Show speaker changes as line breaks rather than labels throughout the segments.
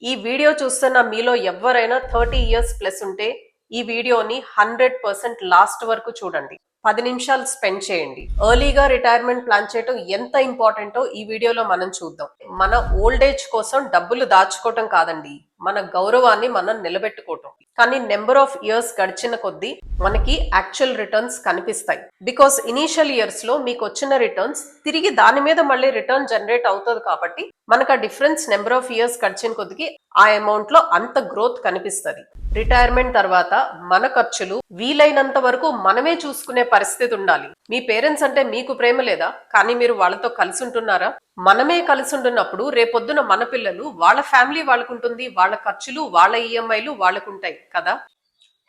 ఈ వీడియో చూస్తున్న మీలో ఎవరైనా 30 ఇయర్స్ ప్లస్ ఉంటే ఈ వీడియోని 100% లాస్ట్ వరకు చూడండి. 10 నిమిషాలు స్పెండ్ చేయండి. ఎర్లీగా రిటైర్మెంట్ ప్లాన్ చేయడం ఎంత ఇంపార్టెంటో ఈ వీడియోలో మనం చూద్దాం. మన ఓల్డ్ ఏజ్ కోసం డబ్బులు దాచుకోవటం కాదండి, మన గౌరవాన్ని మనం నిలబెట్టుకోవటం. కానీ నెంబర్ ఆఫ్ ఇయర్స్ గడిచిన కొద్దీ మనకి యాక్చువల్ రిటర్న్స్ కనిపిస్తాయి. బికాస్ ఇనీషియల్ ఇయర్స్ లో మీకు వచ్చిన రిటర్న్స్ తిరిగి దాని మీద మళ్ళీ రిటర్న్ జనరేట్ అవుతుంది కాబట్టి మనకు ఆ డిఫరెన్స్ నెంబర్ ఆఫ్ ఇయర్స్ గడిచిన కొద్దికి ఆ అమౌంట్ లో అంత గ్రోత్ కనిపిస్తుంది. రిటైర్మెంట్ తర్వాత మన ఖర్చులు వీలైనంత వరకు మనమే చూసుకునే పరిస్థితి ఉండాలి. మీ పేరెంట్స్ అంటే మీకు ప్రేమ లేదా, కానీ మీరు వాళ్ళతో కలిసి ఉంటున్నారా? మనమే కలిసి ఉంటున్నప్పుడు రేపొద్దున మన పిల్లలు వాళ్ళ ఫ్యామిలీ వాళ్ళకుంటుంది, వాళ్ళ ఖర్చులు వాళ్ళ ఈఎంఐలు వాళ్ళకుంటాయి కదా.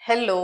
హలో,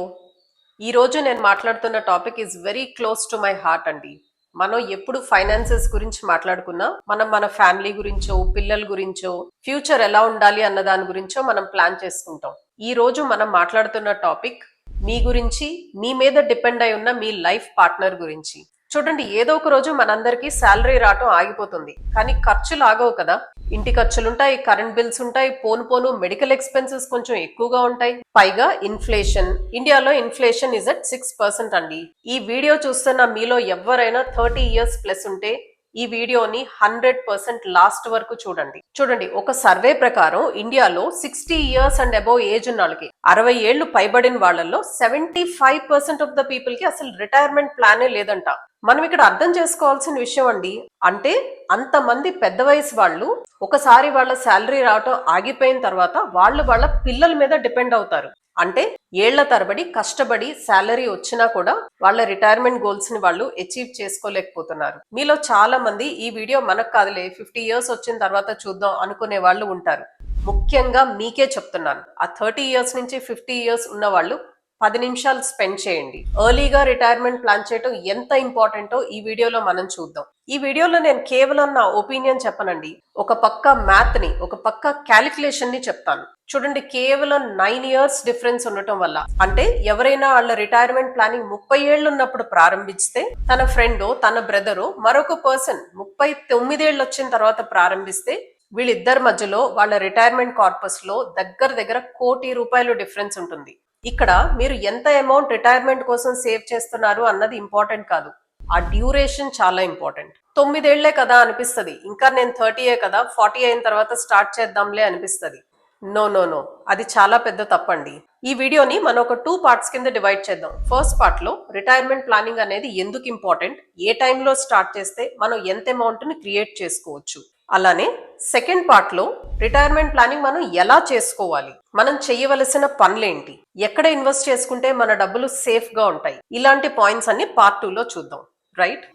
ఈ రోజు నేను మాట్లాడుతున్న topic is very close to my heart అండి. మనం ఎప్పుడు ఫైనాన్సెస్ గురించి మాట్లాడుకున్నా మనం మన ఫ్యామిలీ గురించో, పిల్లల గురించో, ఫ్యూచర్ ఎలా ఉండాలి అన్న దాని గురించో మనం ప్లాన్ చేసుకుంటాం. ఈ రోజు మనం మాట్లాడుతున్న టాపిక్ మీ గురించి, మీ మీద డిపెండ్ అయి ఉన్న మీ లైఫ్ పార్ట్నర్ గురించి. చూడండి, ఏదో ఒక రోజు మనందరికీ శాలరీ రావటం ఆగిపోతుంది, కానీ ఖర్చులు ఆగవు కదా. ఇంటి ఖర్చులుంటాయి, కరెంట్ బిల్స్ ఉంటాయి, పోను పోను మెడికల్ ఎక్స్పెన్సెస్ కొంచెం ఎక్కువగా ఉంటాయి. పైగా ఇన్ఫ్లేషన్, ఇండియాలో ఇన్ఫ్లేషన్ ఇస్ అట్ 6% అండి. ఈ వీడియో చూస్తున్న మీలో ఎవరైనా 30 ఇయర్స్ ప్లస్ ఉంటే ఈ వీడియోని 100% లాస్ట్ వరకు చూడండి. ఒక సర్వే ప్రకారం ఇండియాలో 60 ఇయర్స్ అండ్ అబౌవ్ ఏజ్ ఉన్న వాళ్ళకి, 60 ఏళ్లు పైబడిన వాళ్ళల్లో 75% ఆఫ్ ద పీపుల్ కి అసలు రిటైర్మెంట్ ప్లానే లేదంట. మనం ఇక్కడ అర్థం చేసుకోవాల్సిన విషయం అండి, అంటే అంతమంది పెద్ద వయసు వాళ్ళు ఒకసారి వాళ్ళ శాలరీ రావటం ఆగిపోయిన తర్వాత వాళ్ళు వాళ్ళ పిల్లల మీద డిపెండ్ అవుతారు. అంటే ఏళ్ల తరబడి కష్టపడి శాలరీ వచ్చినా కూడా వాళ్ళ రిటైర్మెంట్ గోల్స్ ని వాళ్ళు అచీవ్ చేసుకోలేకపోతున్నారు. మీలో చాలా మంది ఈ వీడియో మనకు కాదులే, 50 ఇయర్స్ వచ్చిన తర్వాత చూద్దాం అనుకునే వాళ్ళు ఉంటారు. ముఖ్యంగా మీకే చెప్తున్నాను, ఆ 30 ఇయర్స్ నుంచి 50 ఇయర్స్ ఉన్న వాళ్ళు 10 నిమిషాలు స్పెండ్ చేయండి. ఎర్లీగా రిటైర్మెంట్ ప్లాన్ చేయడం ఎంత ఇంపార్టెంటో ఈ వీడియోలో మనం చూద్దాం. ఈ వీడియోలో నేను కేవలం నా ఒపీనియన్ చెప్పనండి, ఒక పక్క మ్యాథ్ ని, ఒక పక్క క్యాలిక్యులేషన్ ని చెప్తాను. చూడండి, కేవలం 9 ఇయర్స్ డిఫరెన్స్ ఉండటం వల్ల, అంటే ఎవరైనా వాళ్ళ రిటైర్మెంట్ ప్లానింగ్ 30 ఏళ్ళు ఉన్నప్పుడు ప్రారంభిస్తే, తన ఫ్రెండో తన బ్రదరో మరొక పర్సన్ 39 ఏళ్ళు వచ్చిన తర్వాత ప్రారంభిస్తే, వీళ్ళిద్దరి మధ్యలో వాళ్ళ రిటైర్మెంట్ కార్పస్ లో దగ్గర ₹1,00,00,000 డిఫరెన్స్ ఉంటుంది. ఇక్కడ మీరు ఎంత అమౌంట్ రిటైర్మెంట్ కోసం సేవ్ చేస్తున్నారు అన్నది ఇంపార్టెంట్ కాదు, ఆ డ్యూరేషన్ చాలా ఇంపార్టెంట్. 9 ఏళ్లే కదా అనిపిస్తుంది, ఇంకా నేను 30 కదా, 40 అయిన తర్వాత స్టార్ట్ చేద్దాంలే అనిపిస్తుంది. నో, అది చాలా పెద్ద తప్పండి. ఈ వీడియోని మనం ఒక 2 పార్ట్స్ కింద డివైడ్ చేద్దాం. ఫస్ట్ పార్ట్ లో రిటైర్మెంట్ ప్లానింగ్ అనేది ఎందుకు ఇంపార్టెంట్, ఏ టైంలో స్టార్ట్ చేస్తే మనం ఎంత అమౌంట్ ని క్రియేట్ చేసుకోవచ్చు, అలానే సెకండ్ పార్ట్ లో రిటైర్మెంట్ ప్లానింగ్ మనం ఎలా చేసుకోవాలి, మనం చేయవలసిన పనులేంటి, ఎక్కడ ఇన్వెస్ట్ చేసుకుంటే మన డబ్బులు సేఫ్ గా ఉంటాయి, ఇలాంటి పాయింట్స్ అన్ని పార్ట్ 2 లో చూద్దాం. రైట్,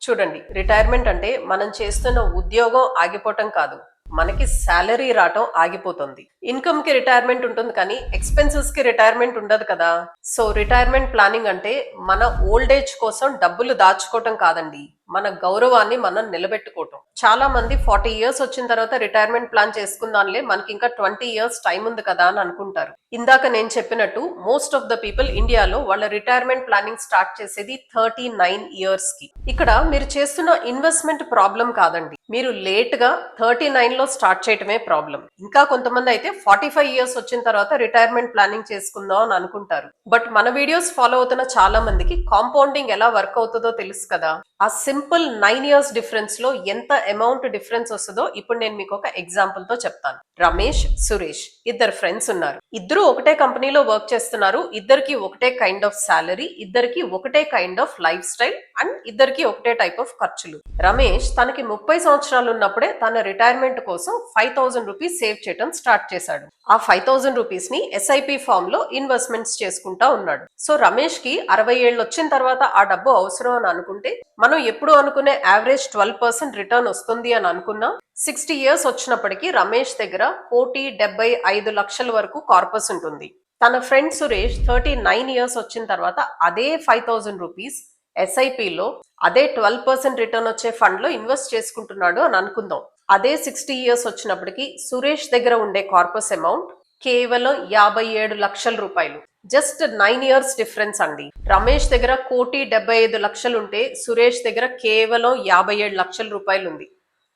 చూడండి, రిటైర్మెంట్ అంటే మనం చేస్తున్న ఉద్యోగం ఆగిపోవటం కాదు, మనకి శాలరీ రావటం ఆగిపోతుంది. ఇన్కమ్ కి రిటైర్మెంట్ ఉంటుంది కానీ ఎక్స్పెన్సెస్ కి రిటైర్మెంట్ ఉండదు కదా. సో రిటైర్మెంట్ ప్లానింగ్ అంటే మన ఓల్డ్ ఏజ్ కోసం డబ్బులు దాచుకోవటం కాదండి, మన గౌరవాన్ని మనం నిలబెట్టుకోవటం. చాలా మంది 40 ఇయర్స్ వచ్చిన తర్వాత రిటైర్మెంట్ ప్లాన్ చేసుకుందాంలే, మనకి ఇంకా 20 ఇయర్స్ టైం ఉంది కదా అని అనుకుంటారు. ఇందాక నేను చెప్పినట్టు మోస్ట్ ఆఫ్ ద పీపుల్ ఇండియాలో వాళ్ళ రిటైర్మెంట్ ప్లానింగ్ స్టార్ట్ చేసేది 39 ఇయర్స్ కి. ఇక్కడ మీరు చేస్తున్న ఇన్వెస్ట్మెంట్ ప్రాబ్లం కాదండి, మీరు లేట్ గా 39 లో స్టార్ట్ చేయటమే ప్రాబ్లం. ఇంకా కొంతమంది అయితే 45 ఇయర్స్ వచ్చిన తర్వాత రిటైర్మెంట్ ప్లానింగ్ చేసుకుందాం అని అనుకుంటారు. బట్ మన వీడియోస్ ఫాలో అవుతున్న చాలా మందికి కాంపౌండింగ్ ఎలా వర్క్ అవుతుందో తెలుసు కదా. ఆ సింపుల్ 9 ఇయర్స్ డిఫరెన్స్ లో ఎంత అమౌంట్ డిఫరెన్స్ వస్తుందో ఇప్పుడు నేను మీకు ఒక ఎగ్జాంపుల్ తో చెప్తాను. రమేష్, సురేష్ ఇద్దరు ఫ్రెండ్స్ ఉన్నారు. ఇద్దరు ఒకటే కంపెనీలో వర్క్ చేస్తున్నారు. ఇద్దరికి ఒకటే కైండ్ ఆఫ్ సాలరీ, ఇద్దరికి ఒకటే kind of life style, and ఇద్దరికి ఒకటే టైప్ ఆఫ్ ఖర్చులు. రమేష్ తనకి 30 సంవత్సరాలు ఉన్నప్పుడే తన రిటైర్మెంట్ కోసం 5,000 రూపీస్ సేవ్ చేయడం స్టార్ట్ చేశాడు. ఆ 5,000 రూపీస్ ని ఎస్ఐపి ఫామ్ లో ఇన్వెస్ట్మెంట్స్ చేసుకుంటా ఉన్నాడు. సో రమేష్ కి 60 ఏళ్ళు వచ్చిన తర్వాత ఆ డబ్బు అవసరం అని అనుకుంటే, మనం ఎప్పుడు అనుకునే యావరేజ్ 12% రిటర్న్ వస్తుంది అని అనుకున్నాం. 60 ఇయర్స్ వచ్చినప్పటికీ రమేష్ దగ్గర 1,75,00,000 వరకు కార్పస్ ఉంటుంది. తన ఫ్రెండ్ సురేష్ 39 ఇయర్స్ వచ్చిన తర్వాత అదే 5,000 రూపీస్ ఎస్ఐపిలో అదే 12% రిటర్న్ వచ్చే ఫండ్ లో ఇన్వెస్ట్ చేసుకుంటున్నాడు అని అనుకుందాం. అదే 60 ఇయర్స్ వచ్చినప్పటికీ సురేష్ దగ్గర ఉండే కార్పస్ అమౌంట్ కేవలం 57 లక్షల రూపాయలు. జస్ట్ 9 ఇయర్స్ డిఫరెన్స్ అండి. రమేష్ దగ్గర 1,75,00,000 ఉంటే సురేష్ దగ్గర కేవలం 57 లక్షల రూపాయలు ఉంది.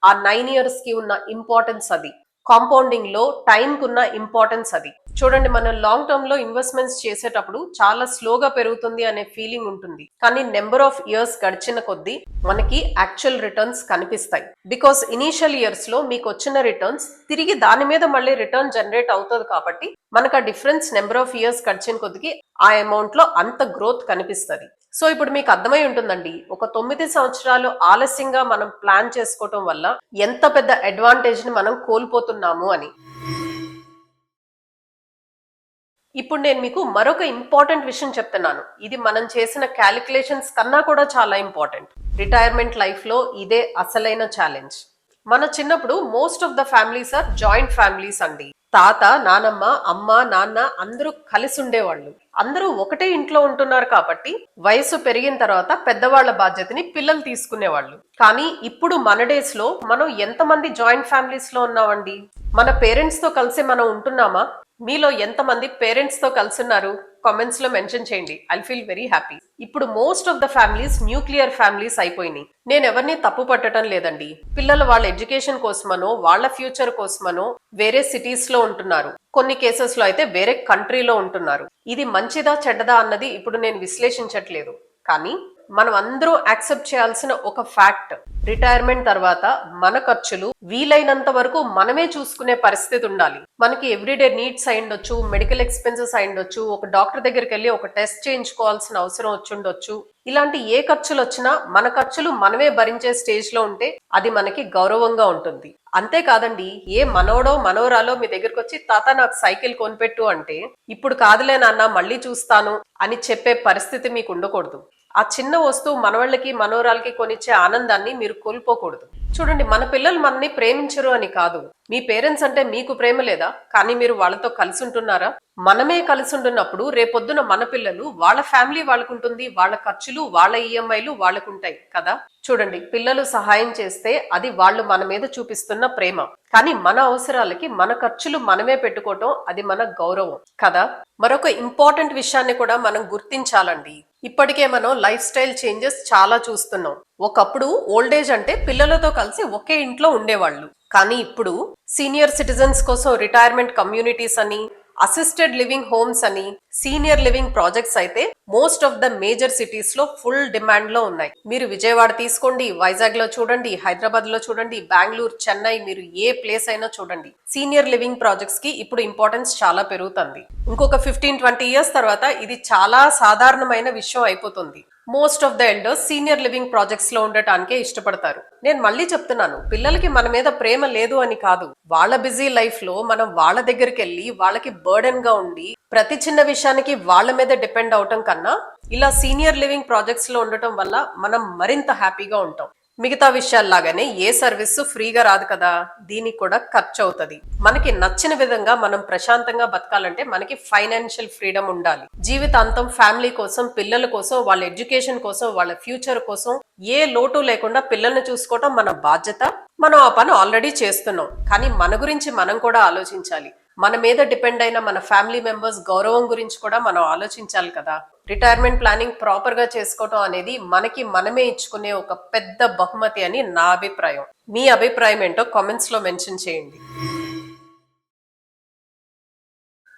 ఆ 9 years కి ఉన్న ఇంపార్టెన్స్ అది. కాంపౌండింగ్ లో టైం కున్న ఇంపార్టెన్స్ అది. చూడండి, మనం లాంగ్ టర్మ్ లో ఇన్వెస్ట్మెంట్స్ చేసేటప్పుడు చాలా స్లోగా పెరుగుతుంది అనే ఫీలింగ్ ఉంటుంది. కానీ నెంబర్ ఆఫ్ ఇయర్స్ గడిచిన కొద్దీ మనకి యాక్చువల్ రిటర్న్స్ కనిపిస్తాయి. బికాస్ ఇనీషియల్ ఇయర్స్ లో మీకు వచ్చిన రిటర్న్స్ తిరిగి దాని మీద మళ్ళీ రిటర్న్ జనరేట్ అవుతుంది కాబట్టి మనకు ఆ డిఫరెన్స్ నెంబర్ ఆఫ్ ఇయర్స్ గడిచిన కొద్దికి ఆ అమౌంట్ లో అంత గ్రోత్ కనిపిస్తుంది. సో ఇప్పుడు మీకు అర్థమై ఉంటుందండి, ఒక 9 సంవత్సరాలు ఆలస్యంగా మనం ప్లాన్ చేసుకోవటం వల్ల ఎంత పెద్ద అడ్వాంటేజ్ ని మనం కోల్పోతున్నాము అని. ఇప్పుడు నేను మీకు మరొక ఇంపార్టెంట్ విషయం చెప్తున్నాను. ఇది మనం చేసిన క్యాలిక్యులేషన్స్ కన్నా కూడా చాలా ఇంపార్టెంట్. రిటైర్మెంట్ లైఫ్ లో ఇదే అసలైన ఛాలెంజ్. మన చిన్నప్పుడు most of the families are joint families అండి. తాత, నానమ్మ, అమ్మ, నాన్న అందరూ కలిసి ఉండేవాళ్ళు. అందరూ ఒకటే ఇంట్లో ఉంటున్నారు కాబట్టి వయసు పెరిగిన తర్వాత పెద్దవాళ్ల బాధ్యతని పిల్లలు తీసుకునేవాళ్ళు. కానీ ఇప్పుడు మన డేస్ లో మనం ఎంతమంది జాయింట్ ఫ్యామిలీస్ లో ఉన్నామండి? మన పేరెంట్స్ తో కలిసి మనం ఉంటున్నామా? మీలో ఎంతమంది పేరెంట్స్ తో కలిసి ఉన్నారు? కామెంట్స్ లో మెన్షన్ చేయండి. I feel very happy. ఇప్పుడు most of the families nuclear families అయిపోయినాయి. నేను ఎవరిని తప్పు పట్టడం లేదండి. పిల్లలు వాళ్ళ ఎడ్యుకేషన్ కోసమనో వాళ్ళ ఫ్యూచర్ కోసమనో వేరే సిటీస్ లో ఉంటున్నారు. కొన్ని కేసెస్ లో అయితే వేరే కంట్రీలో ఉంటున్నారు. ఇది మంచిదా చెడ్డదా అన్నది ఇప్పుడు నేను విశ్లేషించట్లేదు. కానీ మనం అందరూ యాక్సెప్ట్ చేయాల్సిన ఒక ఫ్యాక్ట్, రిటైర్మెంట్ తర్వాత మన ఖర్చులు వీలైనంత వరకు మనమే చూసుకునే పరిస్థితి ఉండాలి. మనకి ఎవ్రీడే నీడ్స్ అయిండొచ్చు, మెడికల్ ఎక్స్పెన్సెస్ అయిండొచ్చు, ఒక డాక్టర్ దగ్గరికి వెళ్ళి ఒక టెస్ట్ చేయించుకోవాల్సిన అవసరం వచ్చుండొచ్చు. ఇలాంటి ఏ ఖర్చులు వచ్చినా మన ఖర్చులు మనమే భరించే స్టేజ్ లో ఉంటే అది మనకి గౌరవంగా ఉంటుంది. అంతేకాదండి, ఏ మనోడో మనోరాలో మీ దగ్గరకు వచ్చి తాత నాకు సైకిల్ కొనిపెట్టు అంటే ఇప్పుడు కాదులే నాన్న మళ్ళీ చూస్తాను అని చెప్పే పరిస్థితి మీకు ఉండకూడదు. ఆ చిన్న వస్తువు మనవాళ్ళకి మనోరాలకి కొనిచ్చే ఆనందాన్ని మీరు కోల్పోకూడదు. చూడండి, మన పిల్లలు మనని ప్రేమించరు అని కాదు. మీ పేరెంట్స్ అంటే మీకు ప్రేమ లేదా? కానీ మీరు వాళ్ళతో కలిసి ఉంటున్నారా? మనమే కలిసి ఉంటున్నప్పుడు రేపొద్దున మన పిల్లలు వాళ్ళ ఫ్యామిలీ వాళ్ళకుంటుంది, వాళ్ళ ఖర్చులు వాళ్ళ ఈఎంఐలు వాళ్ళకుంటాయి కదా. చూడండి, పిల్లలు సహాయం చేస్తే అది వాళ్ళు మన మీద చూపిస్తున్న ప్రేమ. కానీ మన అవసరాలకి మన ఖర్చులు మనమే పెట్టుకోవటం అది మన గౌరవం కదా. మరొక ఇంపార్టెంట్ విషయాన్ని కూడా మనం గుర్తించాలండి. ఇప్పటికే మనం లైఫ్ స్టైల్ చేంజెస్ చాలా చూస్తున్నాం. ఒకప్పుడు ఓల్డ్ ఏజ్ అంటే పిల్లలతో కలిసి ఒకే ఇంట్లో ఉండేవాళ్ళు. కానీ ఇప్పుడు సీనియర్ సిటిజన్స్ కోసం రిటైర్మెంట్ కమ్యూనిటీస్ అని, అసిస్టెడ్ లివింగ్ హోమ్స్ అని, సీనియర్ లివింగ్ ప్రాజెక్ట్స్ అయితే most of the major cities లో ఫుల్ డిమాండ్ లో ఉన్నాయి. మీరు విజయవాడ తీసుకోండి, వైజాగ్ లో చూడండి, హైదరాబాద్ లో చూడండి, బెంగళూరు, చెన్నై, మీరు ఏ ప్లేస్ అయినా చూడండి, సీనియర్ లివింగ్ ప్రాజెక్ట్స్ కి ఇప్పుడు ఇంపార్టెన్స్ చాలా పెరుగుతుంది. ఇంకొక 15-20 years తర్వాత ఇది చాలా సాధారణమైన విషయం అయిపోతుంది. Most of the elders senior living projects లో ఉండటానికే ఇష్టపడతారు. నేను మళ్ళీ చెప్తున్నాను, పిల్లలకి మన మీద ప్రేమ లేదు అని కాదు. వాళ్ళ బిజీ లైఫ్ లో మనం వాళ్ళ దగ్గరికి వెళ్ళి వాళ్ళకి బర్డెన్ గా ఉండి ప్రతి చిన్న విషయానికి వాళ్ళ మీద డిపెండ్ అవటం కన్నా ఇలా సీనియర్ లివింగ్ ప్రాజెక్ట్స్ లో ఉండటం వల్ల మనం మరింత హ్యాపీగా ఉంటాం. మిగతా విషయాల్లాగానే ఏ సర్వీస్ ఫ్రీగా రాదు కదా, దీనికి కూడా ఖర్చు అవుతుంది. మనకి నచ్చిన విధంగా మనం ప్రశాంతంగా బతకాలంటే మనకి ఫైనాన్షియల్ ఫ్రీడమ్ ఉండాలి. జీవితాంతం ఫ్యామిలీ కోసం, పిల్లల కోసం, వాళ్ళ ఎడ్యుకేషన్ కోసం, వాళ్ళ ఫ్యూచర్ కోసం ఏ లోటు లేకుండా పిల్లల్ని చూసుకోవటం మన బాధ్యత. మనం ఆ పని ఆల్రెడీ చేస్తున్నాం. కానీ మన గురించి మనం కూడా ఆలోచించాలి. మన మీద డిపెండ్ అయిన మన ఫ్యామిలీ మెంబర్స్ గౌరవం గురించి కూడా మనం ఆలోచించాలి కదా. రిటైర్మెంట్ ప్లానింగ్ ప్రాపర్ గా చేసుకోవటం అనేది మనకి మనమే ఇచ్చుకునే ఒక పెద్ద బహుమతి అని నా అభిప్రాయం. మీ అభిప్రాయం ఏంటో కామెంట్స్ లో మెన్షన్ చేయండి.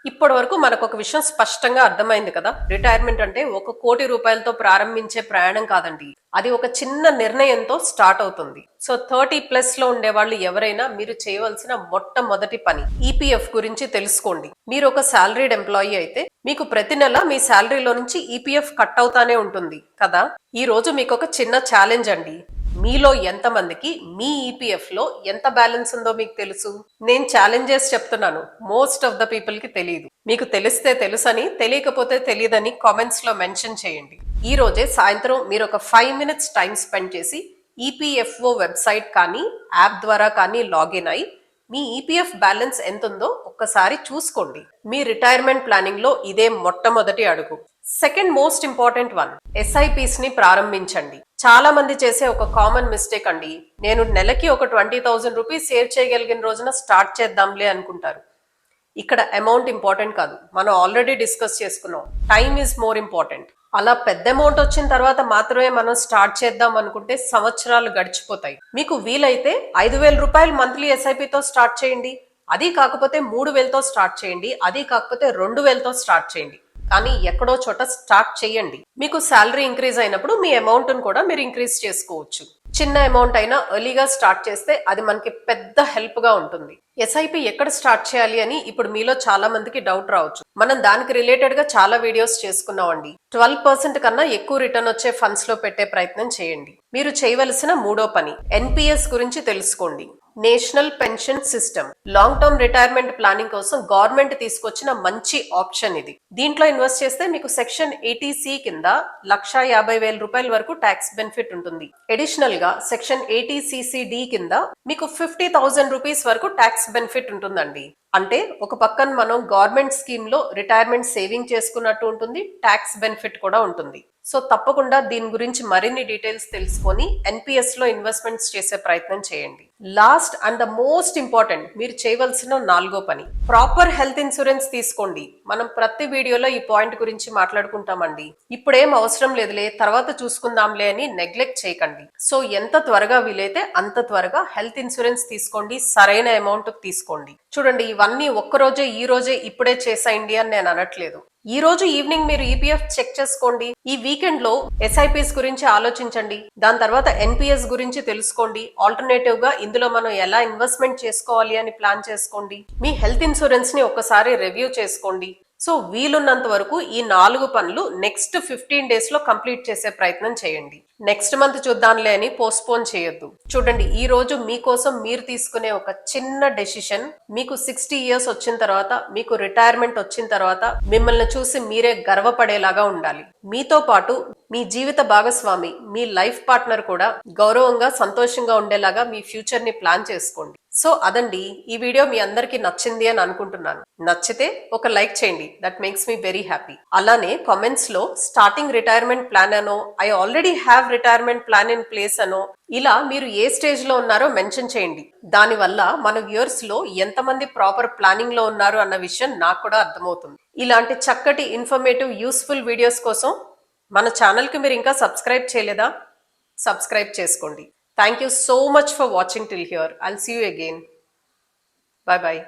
ఇప్పటి వరకు మనకు ఒక విషయం స్పష్టంగా అర్థమైంది కదా. రిటైర్మెంట్ అంటే 1,00,00,000 ప్రారంభించే ప్రయాణం కాదండి. అది ఒక చిన్న నిర్ణయంతో స్టార్ట్ అవుతుంది. సో 30+ లో ఉండే వాళ్ళు ఎవరైనా మీరు చేయవలసిన మొట్టమొదటి పని ఈపీఎఫ్ గురించి తెలుసుకోండి. మీరు ఒక సాలరీడ్ ఎంప్లాయీ అయితే మీకు ప్రతి నెల మీ శాలరీలో నుంచి ఈపీఎఫ్ కట్ అవుతానే ఉంటుంది కదా. ఈ రోజు మీకు ఒక చిన్న ఛాలెంజ్ అండి. మీలో ఎంతమందికి మీ ఈపీఎఫ్ లో ఎంత బ్యాలెన్స్ ఉందో మీకు తెలుసు? నేను ఛాలెంజెస్ చెప్తున్నాను, మోస్ట్ ఆఫ్ ద పీపుల్ కి తెలియదు. మీకు తెలిస్తే తెలుసని, తెలియకపోతే తెలియదని కామెంట్స్ లో మెన్షన్ చేయండి. ఈ రోజే సాయంత్రం మీరు ఒక 5 minutes టైం స్పెండ్ చేసి ఈపీఎఫ్ఓ వెబ్సైట్ కానీ యాప్ ద్వారా కానీ లాగిన్ అయి మీ ఈపీఎఫ్ బ్యాలెన్స్ ఎంత ఉందో ఒక్కసారి చూసుకోండి. మీ రిటైర్మెంట్ ప్లానింగ్ లో ఇదే మొట్టమొదటి అడుగు. Second most important one, SIPs ని ప్రారంభించండి. చాలా మంది చేసే ఒక కామన్ మిస్టేక్ అండి, నేను నెలకి ఒక 20,000 రూపీస్ సేవ్ చేయగలిగిన రోజున స్టార్ట్ చేద్దాంలే అనుకుంటారు. ఇక్కడ అమౌంట్ ఇంపార్టెంట్ కాదు, మనం ఆల్రెడీ డిస్కస్ చేసుకున్నాం. Time is more important. అలా పెద్ద అమౌంట్ వచ్చిన తర్వాత మాత్రమే మనం స్టార్ట్ చేద్దాం అనుకుంటే సంవత్సరాలు గడిచిపోతాయి. మీకు వీలైతే 5,000 రూపాయలు మంత్లీ ఎస్ఐపితో స్టార్ట్ చేయండి. అది కాకపోతే 3,000తో స్టార్ట్ చేయండి. అది కాకపోతే 2,000తో స్టార్ట్ చేయండి. కానీ ఎక్కడో చోట స్టార్ట్ చేయండి. మీకు శాలరీ ఇంక్రీజ్ అయినప్పుడు మీ అమౌంట్ కూడా మీరు ఇంక్రీజ్ చేసుకోవచ్చు. చిన్న అమౌంట్ అయినా ఎర్లీగా స్టార్ట్ చేస్తే అది మనకి పెద్ద హెల్ప్ గా ఉంటుంది. ఎస్ఐపి ఎక్కడ స్టార్ట్ చేయాలి అని ఇప్పుడు మీలో చాలా మందికి డౌట్ రావచ్చు. మనం దానికి రిలేటెడ్ గా చాలా వీడియోస్ చేసుకున్నామండి. 12% కన్నా ఎక్కువ రిటర్న్ వచ్చే ఫండ్స్ లో పెట్టే ప్రయత్నం చేయండి. మీరు చేయవలసిన మూడో పని ఎన్పిఎస్ గురించి తెలుసుకోండి. National pension system long term retirement planning కోసం గవర్నమెంట్ తీసుకొచ్చిన మంచి ఆప్షన్ ఇది. దీంట్లో ఇన్వెస్ట్ చేస్తే మీకు సెక్షన్ 80C కింద 1,50,000 వరకు ట్యాక్స్ బెనిఫిట్ ఉంటుంది. అడిషనల్ గా సెక్షన్ 80CCD కింద మీకు 50,000 రూపీస్ వరకు ట్యాక్స్ బెనిఫిట్ ఉంటుందండి. అంటే ఒక పక్కన మనం గవర్నమెంట్ స్కీమ్ లో రిటైర్మెంట్ సేవింగ్ చేసుకున్నట్టు ఉంటుంది, ట్యాక్స్ బెనిఫిట్ కూడా ఉంటుంది. సో తప్పకుండా దీని గురించి మరిన్ని డీటెయిల్స్ తెలుసుకొని ఎన్పిఎస్ లో ఇన్వెస్ట్మెంట్స్ చేసే ప్రయత్నం చేయండి. Last and the most important మీరు చేయవలసిన నాలుగో పని ప్రాపర్ హెల్త్ ఇన్సూరెన్స్ తీసుకోండి. మనం ప్రతి వీడియోలో ఈ పాయింట్ గురించి మాట్లాడుకుంటామండి. ఇప్పుడేం అవసరం లేదులే తర్వాత చూసుకుందాంలే అని నెగ్లెక్ట్ చేయకండి. సో ఎంత త్వరగా వీలైతే అంత త్వరగా హెల్త్ ఇన్సూరెన్స్ తీసుకోండి, సరైన అమౌంట్ తీసుకోండి. చూడండి ఇవన్నీ ఒక్కరోజే ఈ రోజే ఇప్పుడే చేసేయండి అని నేను అనట్లేదు. ఈ రోజు ఈవినింగ్ మీరు ఈపీఎఫ్ చెక్ చేసుకోండి. ఈ వీకెండ్ లో ఎస్ఐపిఎస్ గురించి ఆలోచించండి. దాని తర్వాత ఎన్పిఎస్ గురించి తెలుసుకోండి. ఆల్టర్నేటివ్ గా ఇందులో మనం ఎలా ఇన్వెస్ట్మెంట్ చేసుకోవాలి అని ప్లాన్ చేసుకోండి. మీ హెల్త్ ఇన్సూరెన్స్ ని ఒకసారి రివ్యూ చేసుకోండి. సో వీలున్నంత వరకు ఈ 4 పనులు నెక్స్ట్ 15 డేస్ లో కంప్లీట్ చేసే ప్రయత్నం చేయండి. నెక్స్ట్ మంత్ చూద్దాంలే అని పోస్ట్పోన్ చేయొద్దు. చూడండి ఈ రోజు మీకోసం మీరు తీసుకునే ఒక చిన్న డెసిషన్ మీకు 60 ఇయర్స్ వచ్చిన తర్వాత, మీకు రిటైర్మెంట్ వచ్చిన తర్వాత మిమ్మల్ని చూసి మీరే గర్వపడేలాగా ఉండాలి. మీతో పాటు మీ జీవిత భాగస్వామి, మీ లైఫ్ పార్ట్నర్ కూడా గౌరవంగా సంతోషంగా ఉండేలాగా మీ ఫ్యూచర్ ని ప్లాన్ చేసుకోండి. సో అదండి, ఈ వీడియో మీ అందరికి నచ్చింది అని అనుకుంటున్నాను. నచ్చితే ఒక లైక్ చేయండి, that makes me very happy. అలానే కామెంట్స్ లో స్టార్టింగ్ రిటైర్మెంట్ ప్లాన్ అనో, I already have retirement plan in place అనో, ఇలా మీరు ఏ స్టేజ్ లో ఉన్నారో మెన్షన్ చేయండి. దానివల్ల మన వ్యూయర్స్ లో ఎంతమంది ప్రాపర్ ప్లానింగ్ లో ఉన్నారు అన్న విషయం నాకు కూడా అర్థమవుతుంది. ఇలాంటి చక్కటి ఇన్ఫర్మేటివ్ యూస్ఫుల్ వీడియోస్ కోసం మన ఛానల్ కి మీరు ఇంకా సబ్స్క్రైబ్ చేయలేదా? సబ్స్క్రైబ్ చేసుకోండి. Thank you so much for watching till here. I'll see you again. Bye bye.